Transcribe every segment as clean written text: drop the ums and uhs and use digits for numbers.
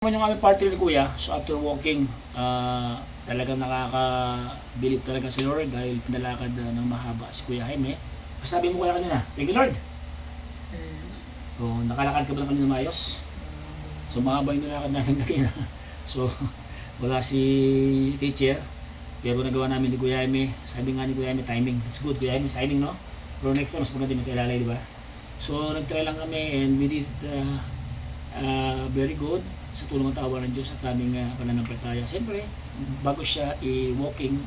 Naman yung aming partner ni Kuya, so after walking, talagang nakakabilib talaga si Lord dahil pinalakad ng mahaba si Kuya Jaime. Sabi mo Kuya kanina, thank you Lord. So nakalakad ka ba lang kanina maayos? So mahaba yung nilakad namin kanina. So wala si teacher, pero nagawa namin ni Kuya Jaime. Sabi nga ni Kuya Jaime, timing. That's good Kuya Jaime, timing no? Pero next time mas maganda yung kailalay, di ba? So nagtry lang kami and we did very good sa tulong ng tawa ng Diyos at sa aming pananampalataya. Siyempre, bago siya i-walking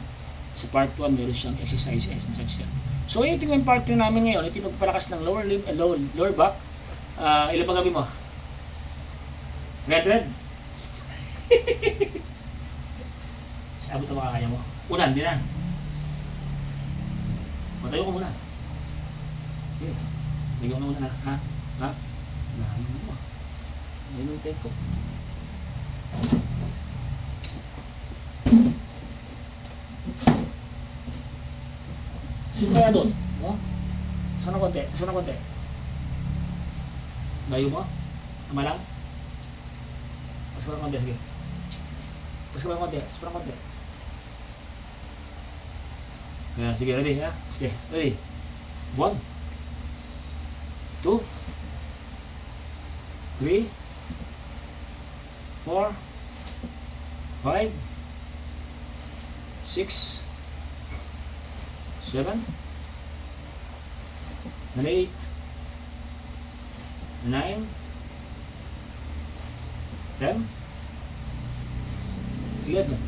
sa part 1, meron siyang exercise as massage step. So, ito yung part 3 namin ngayon. Ito yung pagpapalakas ng lower limb and lower back. Ilan pa gawin mo? Red? Sabot na makakaya mo. Una, hindi na. Matayo ko muna. Okay. Bigyan ko na muna na. Ha? Nahayin mo. Ayun yung take ko. Sumaya doon. No? Sana konti. Layo mo? Tama lang? Pas ko lang konti. Sige. Pas ko lang konti. Kaya, sige, ready ha? Sige, ready. 1 2 3 4 5 6 7 8 9 10 11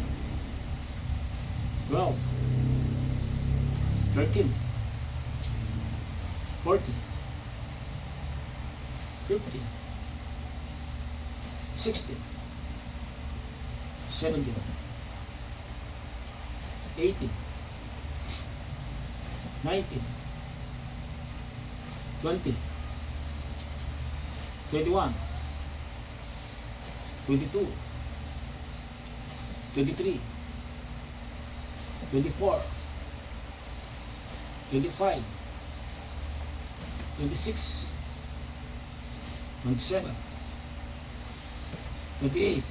12 13 14 15 16 17 18 19 20 21 22 23 24 25 26 27 28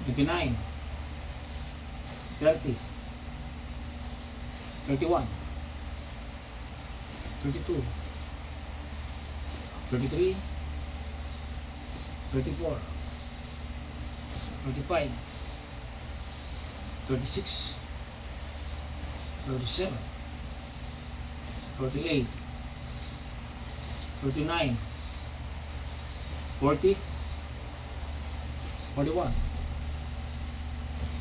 29 30 31 32 33 34 35 36 37 38 39 40 41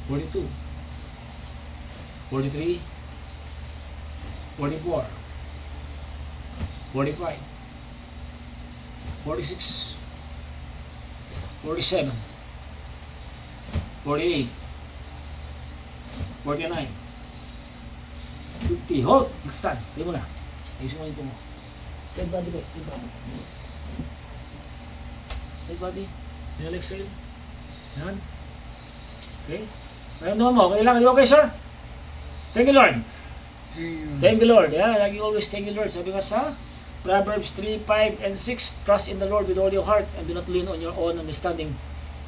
42 43 44 45 46 47 48 49 50. Hold! Stand. Tayo mo na. Ayusin mo yung ito mo. Straight body ko. Straight body. Inhale, exhale. Yan. Okay. Naramdaman mo. Kailangan. You okay, sir? Thank you, Lord. Thank you, Lord. Yeah, lagi always thank you, Lord. Sabi nga sa Proverbs 3, 5, and 6, trust in the Lord with all your heart and do not lean on your own understanding.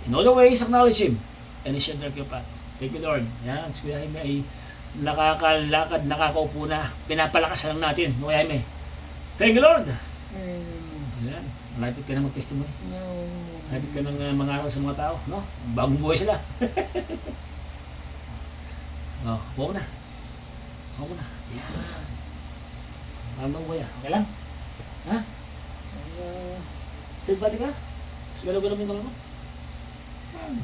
In all your ways, acknowledge Him and He shall direct your path. Thank you, Lord. Yan, si Kuya Jaime ay nakakalakad, nakakaupo na. Pinapalakas lang natin, Kuya Jaime. Thank you, Lord. Yan, malapit ka na mag-testimony. Malapit ka ng mangaral sa mga tao, no? Bagong buhay sila. Oh, buo na. Yan. Bagong buhay. Okay lang? Ha? Straight body ka? Sigalaw-galaw mo yung tulong mo? Yan.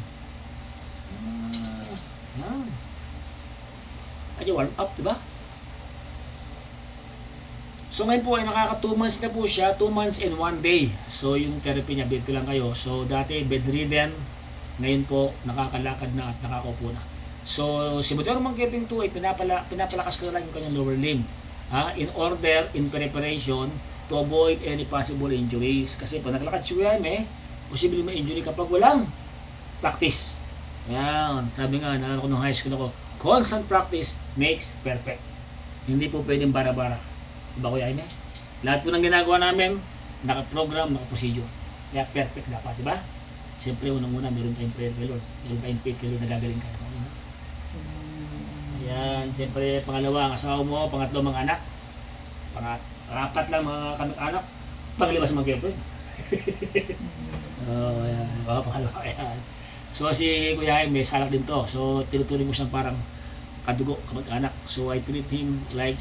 Ay, warm up, diba? So ngayon po ay nakaka 2 months na po siya, 2 months and 1 day. So yung therapy niya, bed ko lang kayo. So dati bedridden, ngayon po nakakalakad na at nakakaupo na. So si Motor Mangkeping 2 ay pinapalakas ko na lang yung kanyang lower limb. In order, in preparation, to avoid any possible injuries. Kasi pag naglakad siya yan, posible ma-injury kapag walang practice. Yan, sabi nga, naalala ko nung high school ako, constant practice makes perfect. Hindi po pwedeng bara-bara. Diba Kuya Jaime? Lahat po ng ginagawa namin, naka-program, naka-procedure. Kaya perfect dapat, diba? Siyempre, unang-una, meron tayong prayer kay Lord. Meron tayong faith kay Lord na gagaling ka. Okay, no? Ayan, siyempre, pangalawa, ang asawa mo, pangatlo, mga anak. Pangapat lang, mga anak. Panglima sa mga girlfriend. Ayan, mga pangalawa, ayan. So, si Kuya Jaime, may salak din to. So, tinuturing mo siyang parang kadugo, kamag-anak. So, I treat him like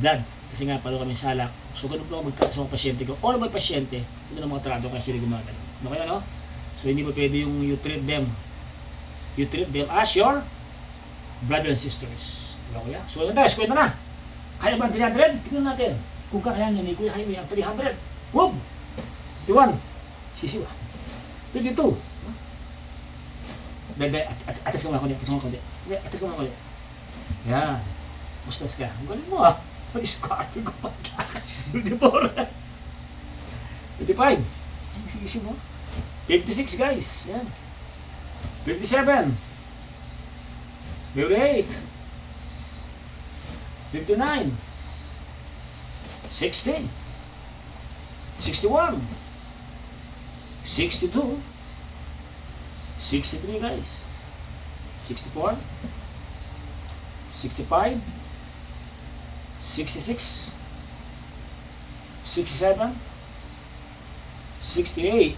blood. Kasi nga, palo kami salak. So, ganun po ako magkakas sa mga pasyente ko. All of my pasyente, ito ng mga trato kasi sila gumagano. Ano kaya, no? So, hindi mo pwede yung you treat them as your brothers and sisters. Diba, Kuya? So, yun tayo, square na. Kaya ba ang 300? Tingnan natin. Kung kakayahan niya ni Kuya Jaime ang 300. Whoop! 51. Sisiwa. 52. Atas ka muna kundi. Atas ka muna kundi. Yan. Mustas ka. Ang galing mo Pati sukati ko pa. 54. 55. Sige mo. 56 guys. Yan. 57. 58. 59. 60. 61. 62. 63 guys. 64. 65. 66. 67. 68.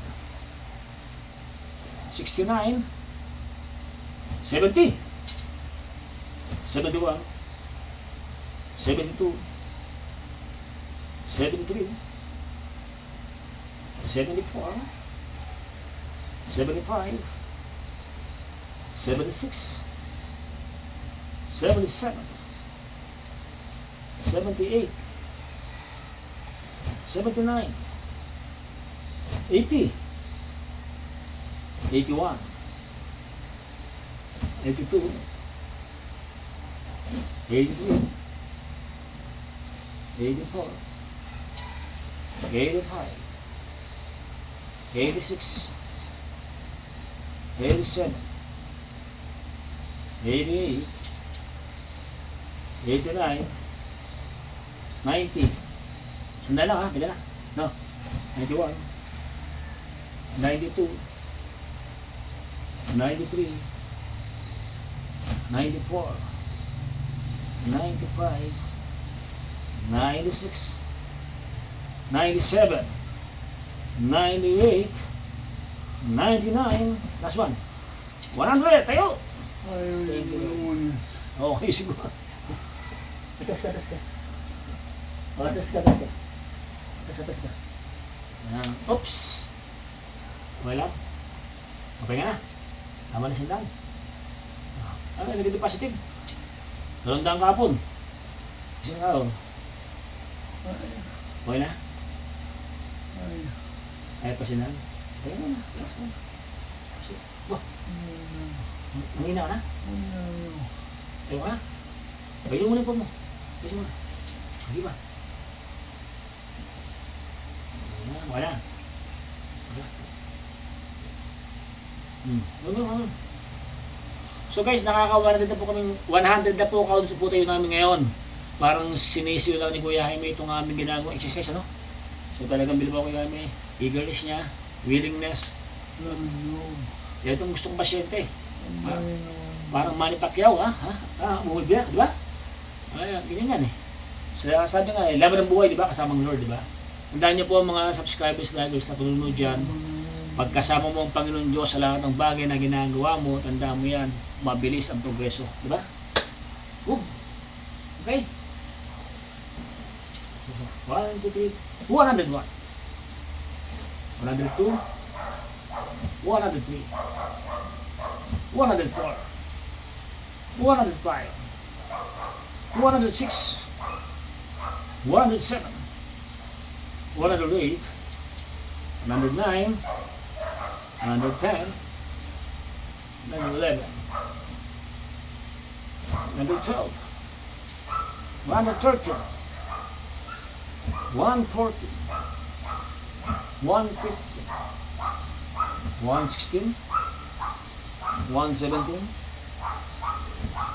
69. 70. 71. 72. 73. 74. 75. 76. 77. 78. 79. 80. 81. 82. 83. 84. 85. 86. 87. 88. 89. 90. Sandali lang bila na. No. 91. 92. 93. 94. 95. 96. 97. 98. 99. Last one. 100. Tayo. Ay, Okay, siguro. Atas ka. Atas ka. Yan. Oops. Okay lang. Okay nga na. Tama na sandaan. Ano, negative positive. Dalawang kahapon. Isang araw. Okay na? Kaya pa sandaan. Kaya na. Relax mo. Wah. Nangina ka na? Tayo ka na? Bayos mo na po mo. Bayos mo na. Kasi ba? Wala. So guys, nakaka-100 na po kaming 100 na po kaunso po tayo namin ngayon. Parang sinisiyo lang ni Kuya Jaime itong aming ginagawa exercise, ano? So talagang bilib ako Kuya Jaime. Eagerness niya, willingness. Yan itong gusto kong pasyente. Parang Manny Pacquiao, bumibig, di ba? Ganyan yan eh. So, sabi nga laban ng buhay, di ba? Kasamang Lord, di ba? Tandaan niyo po ang mga subscribers, likers na tulunod dyan. Pagkasama mo ang Panginoon Diyos sa lahat ng bagay na ginagawa mo, tandaan mo yan, mabilis ang progreso. Di ba? Okay? 1, 2, 3, 101. 102. 103. 104. 105. 106. 107. 108. 109. 110. 111. 112. 113. 114. 115. 116. 117.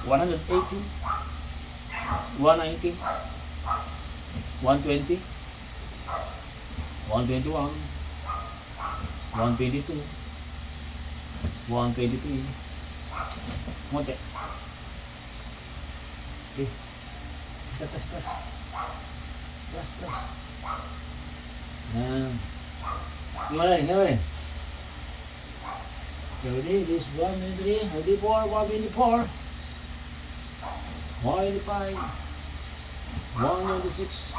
118. 119. 120. 121. 122. 123. Monte. Okay. Tas. Yan. Gawin. Ready? This 123, 124, 124, 185, 196,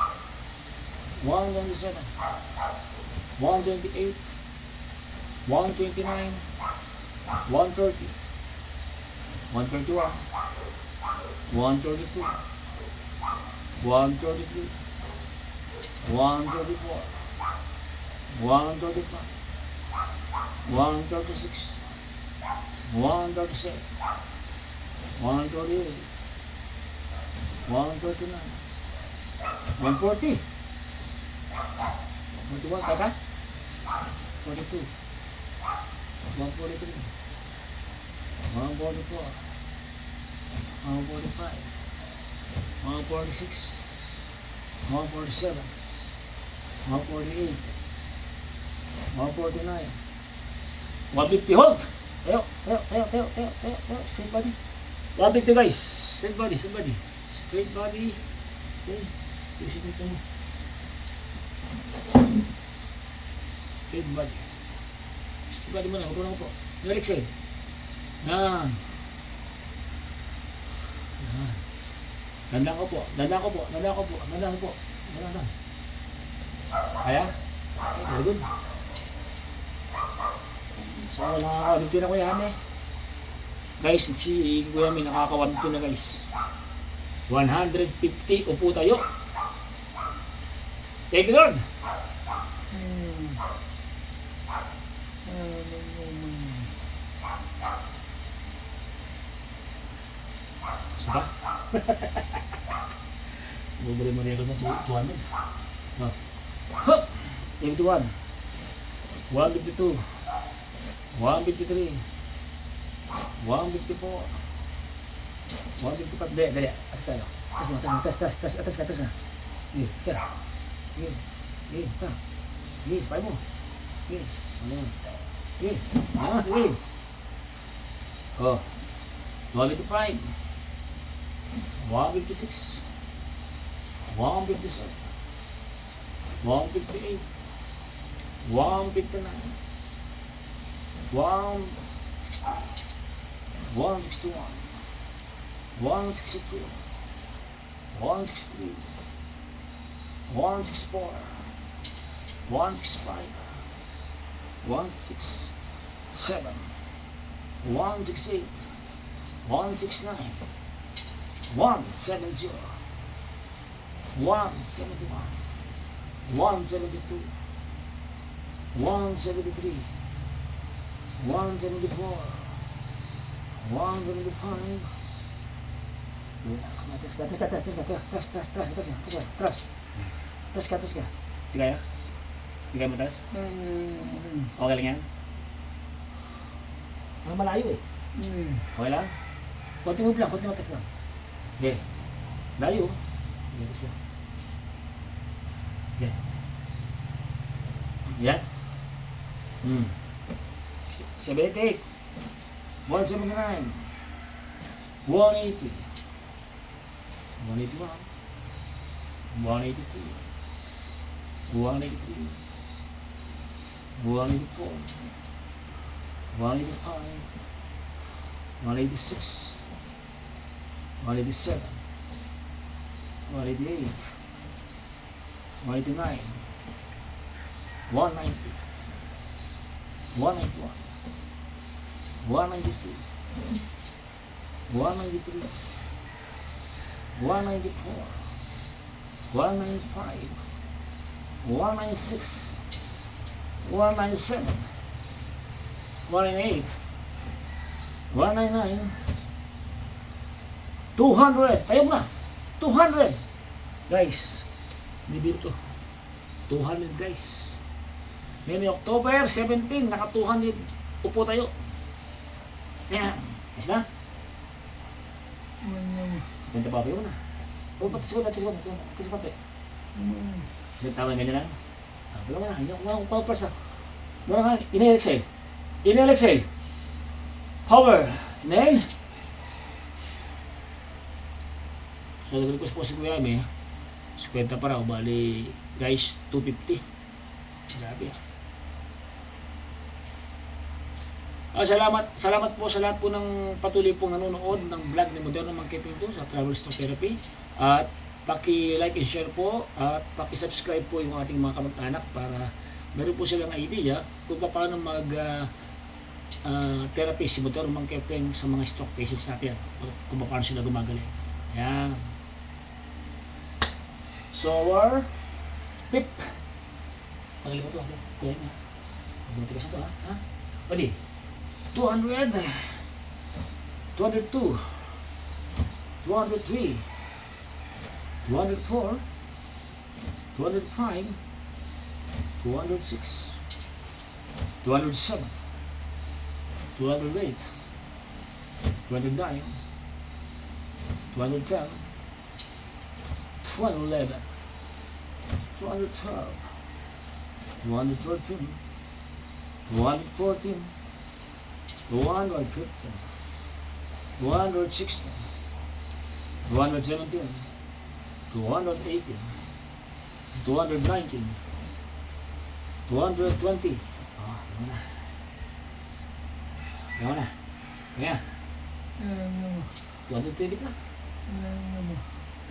197, 128, 129, 130, 131, 132, 133, 134, 135, 136, 137, 138, 139, 140, 41, kaka? 42, 143, 144, 145, 146, 147, 148, 149, 150, hold! Tayo. Straight body. 150 guys. Straight body. Straight body. Okay. Pusin ito mo. Straight body. Straight body muna. Huwag po. Relax eh. Yan. Dandan ko po. Kaya? Okay, very good. So, nakaka-150 na Kuya Hame. Guys, si Kuya Hame nakaka-150 na guys. 150. Upo tayo. Thank you, Lord. Suka? Bubuli mo rin ako ng 200. Hup! 81. 152. 153, 154, 155, dali, atas tayo. Atas na. Sige, sabay mo. Sige. Oh, 155, 156, 157, 158, 159, 160, 161, 162, 163, 164, 165, 167, 168, 169, 170, 171, 172, 173, 174, 175. Atas ka. Bigay mo tas? Okay lang yan? Ang malayo eh. Okay lang? Konti mo tas lang. Okay. Layo. Okay, tas lang. Okay. Yan. 78, 179, 180, 181, 182, 183, 184, 185, 186, 187, 188, 189, 190, 191, 192, 193, 194, 195, 196, 197, 198, 199, 200. Tayo na. 200. Guys, hindi dito. 200 guys. Ngayon October 17, naka 200. Upo tayo. Yan. Ayos na? Ganda pa ba yun na? O, batis ko. Tama ganyan lang. Wala mo na. Hindi ako first na. Wala ka. Inhale, exhale. Power. Inhale. So, nag-request po si Kuya Jaime. 50 pa raw. Bali, guys, 250. Grabe. Salamat po sa lahat po ng patuloy pong nanonood ng vlog ni Moderno Marketing Tools sa Travel Stock Therapy. At paki-like and share po at paki-subscribe po yung ating mga kamag-anak para meron po silang idea kung paano therapy si Moderno Marketing sa mga stock cases natin. Kung paano sila gumagaling. Ayan. So, our pip. Pangalipa ito. Kuya na. Magmatigas ito ha. Pwede. 200, 202, 203, 204, 205, 206, 207, 208, 209, 210, 211, 212, 213, 214, 215, 216, 217, 218, 219, 220. Yaman na. Kaya. 220 pa.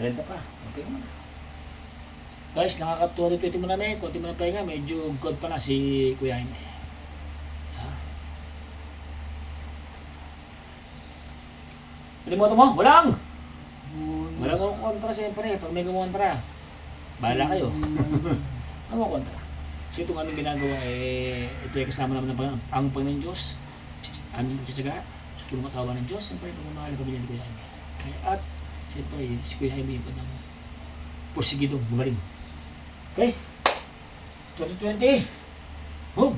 30 pa. Okay naman. Guys, nakaka-220 mo namin. Kunti mo na pahinga. Medyo good pa na si Kuya Jaime. Pilimuto mo? Walang ako kontra siyempre. Pag may kumontra, bahala kayo. Ano kontra? Kasi itong aming ginagawa, ito ay kasama naman ng ang Panginoon Diyos. Aming magtsatsaga. So, tumatawa ng Diyos. Siyempre, pagmamahal ang pamilya ni Kuya Jaime. At, siyempre, si Kuya Jaime yung kanyang porsigidong gumaling. Okay? 2020. Move.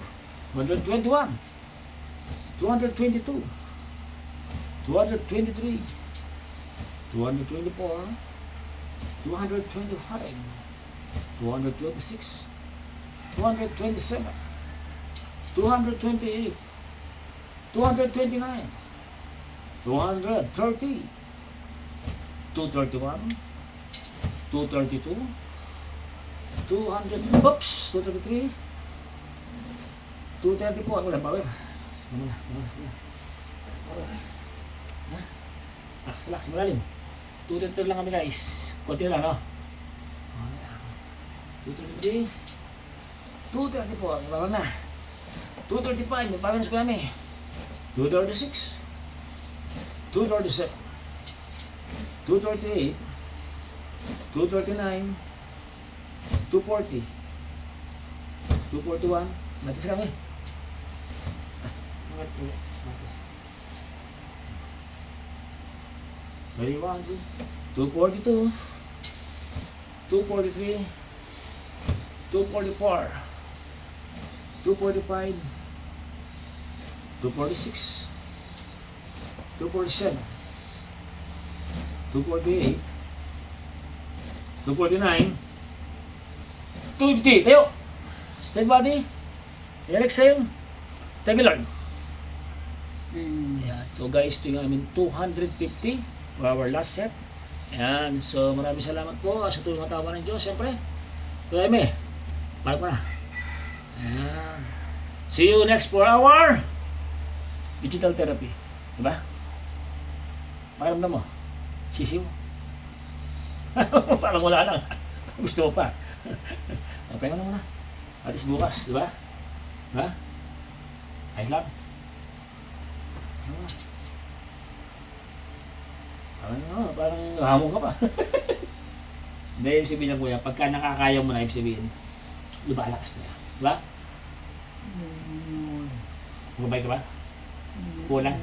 121. 222. 223, 224, 225, 226, 227, 228, 229, 230, 231, 232, 200, oops, 233, 234, wala pa, wala. Relax, malalim. 233 lang kami guys. Kunti lang, no? 233, 234, ibabaw na. 235, may balance ko namin. 236, 237, 238, 239, 240, 241, matis kami. Matis. 21, 242, 243, 244, 245, 246, 247, 248, 249, 250. Tayo! Steady body. Exhale. Thank you, Lord. Yeah, so guys, ito yung aming 250 for our last set. Ayan, so maraming salamat po sa tulong at tawa ng Diyos. Siyempre, Kuya Jaime, balik mo na. Ayan. See you next 4 hour digital therapy. Diba? Pakiramdam mo? Sisiw? Parang wala lang. Gusto mo pa. Pahinga na muna. At least bukas, diba? Diba? Ayos lang. Parang hamon ka pa. Hindi, ibig sabihin lang kuya, pagka nakakaya mo na, ibig sabihin, lumalakas na yan. Diba? Magabay ka ba? Kulang?